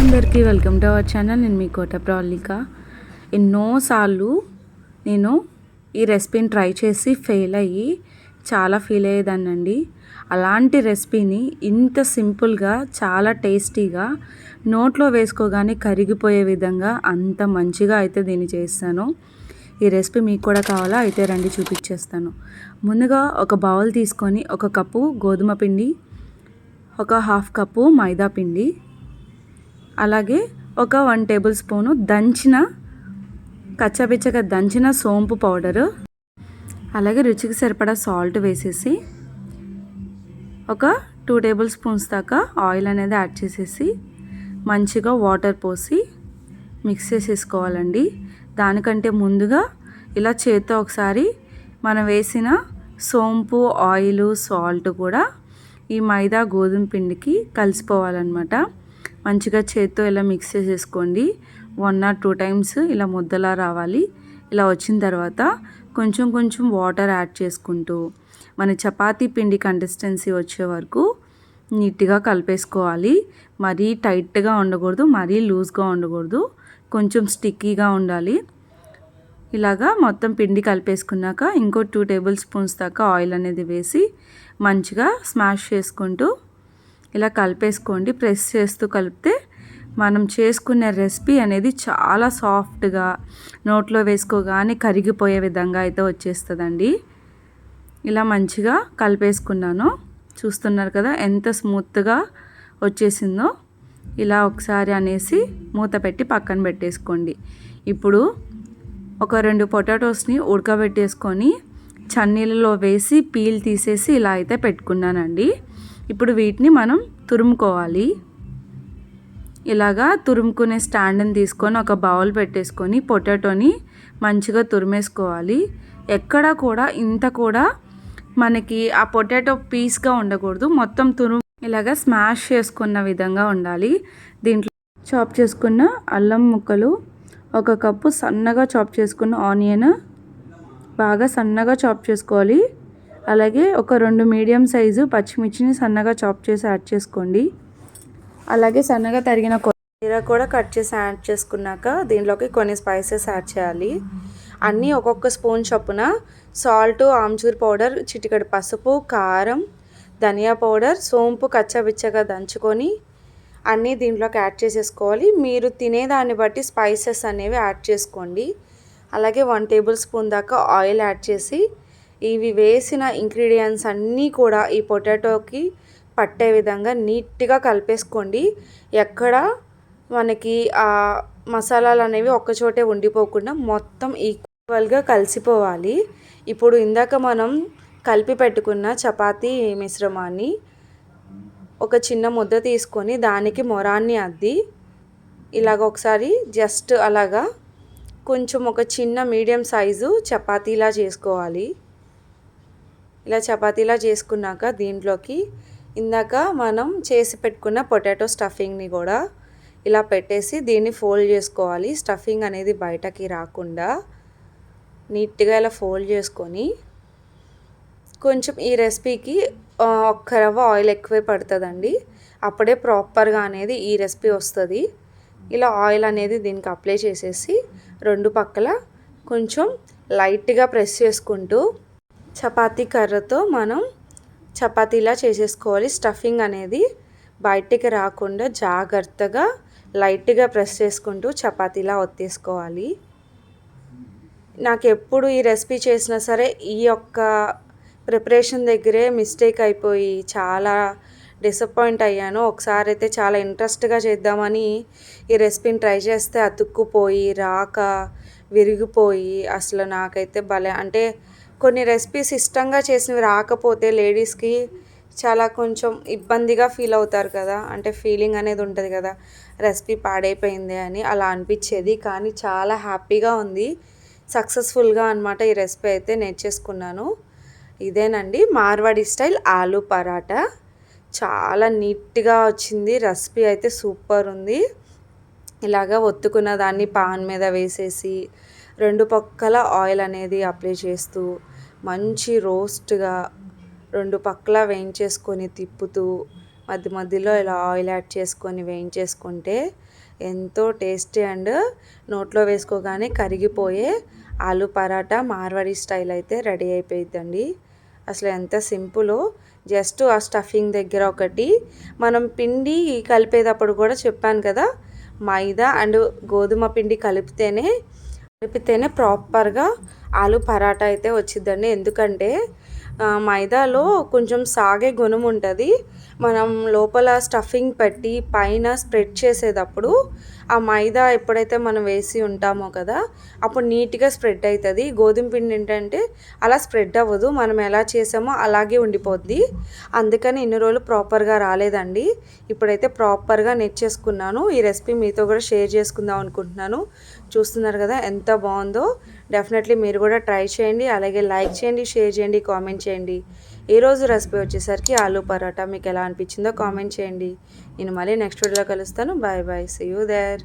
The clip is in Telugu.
అందరికీ వెల్కమ్ టు అవర్ ఛానల్. నేను మీ కోట ప్రవళిక. ఎన్నోసార్లు నేను ఈ రెసిపీని ట్రై చేసి ఫెయిల్ అయ్యి చాలా ఫీల్ అయ్యేదాన్నండి. అలాంటి రెసిపీని ఇంత సింపుల్గా చాలా టేస్టీగా నోట్లో వేసుకోగానే కరిగిపోయే విధంగా అంత మంచిగా అయితే దీన్ని చేస్తాను. ఈ రెసిపీ మీకు కూడా కావాలా? అయితే రండి చూపించేస్తాను. ముందుగా ఒక బౌల్ తీసుకొని ఒక కప్పు గోధుమ పిండి, ఒక హాఫ్ కప్పు మైదా పిండి, అలాగే ఒక 1 టేబుల్ స్పూను కచ్చాపిచ్చగా దంచిన సోంపు పౌడరు, అలాగే రుచికి సరిపడా సాల్ట్ వేసేసి ఒక 2 టేబుల్ స్పూన్స్ దాకా ఆయిల్ అనేది యాడ్ చేసేసి మంచిగా వాటర్ పోసి మిక్స్ చేసేసుకోవాలండి. దానికంటే ముందుగా ఇలా చేత్తో ఒకసారి మనం వేసిన సోంపు, ఆయిల్, సాల్ట్ కూడా ఈ మైదా గోధుమ పిండికి కలిసిపోవాలన్నమాట. మంచిగా చేత్తో ఇలా మిక్స్ చేసేసుకోండి. 1 or 2 టైమ్స్ ఇలా ముద్దలా రావాలి. ఇలా వచ్చిన తర్వాత కొంచెం కొంచెం వాటర్ యాడ్ చేసుకుంటూ మన చపాతీ పిండి కన్సిస్టెన్సీ వచ్చే వరకు నీట్గా కలిపేసుకోవాలి. మరీ టైట్గా ఉండకూడదు, మరీ లూజ్గా ఉండకూడదు, కొంచెం స్టిక్కీగా ఉండాలి. ఇలాగా మొత్తం పిండి కలిపేసుకున్నాక ఇంకో 2 టేబుల్ స్పూన్స్ దాకా ఆయిల్ అనేది వేసి మంచిగా స్మాష్ చేసుకుంటూ ఇలా కలిపేసుకోండి. ప్రెస్ చేస్తూ కలిపితే మనం చేసుకునే రెసిపీ అనేది చాలా సాఫ్ట్గా నోట్లో వేసుకోగానే కరిగిపోయే విధంగా అయితే వచ్చేస్తుందండి. ఇలా మంచిగా కలిపేసుకున్నాను. చూస్తున్నారు కదా ఎంత స్మూత్గా వచ్చేసిందో. ఇలా ఒకసారి అనేసి మూత పెట్టి పక్కన పెట్టేసుకోండి. ఇప్పుడు ఒక 2 పొటాటోస్ని ఉడకబెట్టేసుకొని చన్నీళ్ళలో వేసి పీల్ తీసేసి ఇలా అయితే పెట్టుకున్నానండి. ఇప్పుడు వీటిని మనం తురుముకోవాలి. ఇలాగా తురుముకునే స్టాండ్ని తీసుకొని ఒక బౌల్ పెట్టేసుకొని పొటాటోని మంచిగా తురిమేసుకోవాలి. ఎక్కడ కూడా ఇంత కూడా మనకి ఆ పొటాటో పీస్గా ఉండకూడదు, మొత్తం ఇలాగా స్మాష్ చేసుకున్న విధంగా ఉండాలి. దీంట్లో చాప్ చేసుకున్న అల్లం ముక్కలు, ఒక కప్పు సన్నగా చాప్ చేసుకున్న ఆనియన్ బాగా సన్నగా చాప్ చేసుకోవాలి. అలాగే ఒక 2 మీడియం సైజు పచ్చిమిర్చిని సన్నగా చాప్ చేసి యాడ్ చేసుకోండి. అలాగే సన్నగా తరిగిన కొత్తిమీర కూడా కట్ చేసి యాడ్ చేసుకున్నాక దీంట్లోకి కొన్ని స్పైసెస్ యాడ్ చేయాలి. అన్నీ ఒక్కొక్క స్పూన్ చొప్పున సాల్ట్, ఆమ్చూర్ పౌడర్, చిటికెడు పసుపు, కారం, ధనియా పౌడర్, సోంపు కచ్చాపిచ్చగా దంచుకొని అన్నీ దీంట్లోకి యాడ్ చేసేసుకోవాలి. మీరు తినేదాన్ని బట్టి స్పైసెస్ అనేవి యాడ్ చేసుకోండి. అలాగే 1 టేబుల్ స్పూన్ దాకా ఆయిల్ యాడ్ చేసి ఇవి వేసిన ఇంగ్రీడియంట్స్ అన్నీ కూడా ఈ పొటాటోకి పట్టే విధంగా నీట్గా కలిపేసుకోండి. ఎక్కడ మనకి ఆ మసాలాలు అనేవి ఒక్కచోటే ఉండిపోకుండా మొత్తం ఈక్వల్గా కలిసిపోవాలి. ఇప్పుడు ఇందాక మనం కలిపి పెట్టుకున్న చపాతీ మిశ్రమాన్ని ఒక చిన్న ముద్ద తీసుకొని దానికి మొరాన్ని అద్ది ఇలాగ ఒకసారి జస్ట్ అలాగా కొంచెం ఒక చిన్న మీడియం సైజు చపాతీలా చేసుకోవాలి. ఇలా చపాతీలా చేసుకున్నాక దీంట్లోకి ఇందాక మనం చేసి పెట్టుకున్న పొటాటో స్టఫింగ్ని కూడా ఇలా పెట్టేసి దీన్ని ఫోల్డ్ చేసుకోవాలి. స్టఫింగ్ అనేది బయటకి రాకుండా నీట్గా ఇలా ఫోల్డ్ చేసుకొని కొంచెం ఈ రెసిపీకి ఒక్క రవ్వ ఆయిల్ ఎక్కువే పడుతుందండి. అప్పుడే ప్రాపర్గా అనేది ఈ రెసిపీ వస్తుంది. ఇలా ఆయిల్ అనేది దీనికి అప్లై చేసేసి 2 పక్కల కొంచెం లైట్గా ప్రెస్ చేసుకుంటూ చపాతీ కర్రతో మనం చపాతీలా చేసేసుకోవాలి. స్టఫింగ్ అనేది బయటికి రాకుండా జాగ్రత్తగా లైట్గా ప్రెస్ చేసుకుంటూ చపాతీలా ఒత్తేసుకోవాలి. నాకు ఎప్పుడు ఈ రెసిపీ చేసినా సరే ఈ యొక్క ప్రిపరేషన్ దగ్గరే మిస్టేక్ అయిపోయి చాలా డిసప్పాయింట్ అయ్యాను. ఒకసారి అయితే చాలా ఇంట్రెస్ట్గా చేద్దామని ఈ రెసిపీని ట్రై చేస్తే అతుక్కుపోయి రాక విరిగిపోయి అసలు నాకైతే భలే అంటే కొన్ని రెసిపీస్ ఇష్టంగా చేసినవి రాకపోతే లేడీస్కి చాలా కొంచెం ఇబ్బందిగా ఫీల్ అవుతారు కదా, అంటే ఫీలింగ్ అనేది ఉంటుంది కదా రెసిపీ పాడైపోయింది అని. అలా అనిపించేది. కానీ చాలా హ్యాపీగా ఉంది, సక్సెస్ఫుల్గా అనమాట ఈ రెసిపీ అయితే నేర్చేసుకున్నాను. ఇదేనండి మార్వాడి స్టైల్ ఆలూ పరాటా. చాలా నీట్గా వచ్చింది రెసిపీ అయితే, సూపర్ ఉంది. ఇలాగా ఒత్తుకున్న దాన్ని పాన్ మీద వేసేసి 2 పక్కల ఆయిల్ అనేది అప్లై చేస్తూ మంచి రోస్ట్గా 2 పక్కల వేయించేసుకొని తిప్పుతూ మధ్య మధ్యలో ఇలా ఆయిల్ యాడ్ చేసుకొని వేయించేసుకుంటే ఎంతో టేస్టీ అండ్ నోట్లో వేసుకోగానే కరిగిపోయే ఆలు పరాటా మార్వాడి స్టైల్ అయితే రెడీ అయిపోయిద్దండి. అసలు ఎంత సింపుల్. జస్ట్ ఆ స్టఫింగ్ దగ్గర ఒకటి మనం పిండి కలిపేటప్పుడు కూడా చెప్పాను కదా, మైదా అండ్ గోధుమ పిండి కలిపితేనే ప్రాపర్గా ఆలు పరాటా అయితే వచ్చిద్దండి. ఎందుకంటే మైదాలో కొంచెం సాగే గుణం ఉంటుంది. మనం లోపల స్టఫింగ్ పెట్టి పైన స్ప్రెడ్ చేసేటప్పుడు ఆ మైదా ఎప్పుడైతే మనం వేసి ఉంటామో కదా, అప్పుడు నీట్గా స్ప్రెడ్ అవుతుంది. గోధుమ పిండి ఏంటంటే అలా స్ప్రెడ్ అవ్వదు, మనం ఎలా చేసామో అలాగే ఉండిపోద్ది. అందుకని ఇన్ని రోజులు ప్రాపర్గా రాలేదండి. ఇప్పుడైతే ప్రాపర్గా నేర్చేసుకున్నాను. ఈ రెసిపీ మీతో కూడా షేర్ చేసుకుందాం అనుకుంటున్నాను. చూస్తున్నారు కదా ఎంత బాగుందో. డెఫినెట్లీ మీరు కూడా ట్రై చేయండి. అలాగే లైక్ చేయండి, షేర్ చేయండి, కామెంట్ చేయండి. ఈరోజు రెసిపీ వచ్చేసరికి ఆలు పరాటా. మీకు ఎలా అనిపించిందో కామెంట్ చేయండి. నేను మళ్ళీ నెక్స్ట్ వీడియోలో కలుస్తాను. Bye bye, see you there.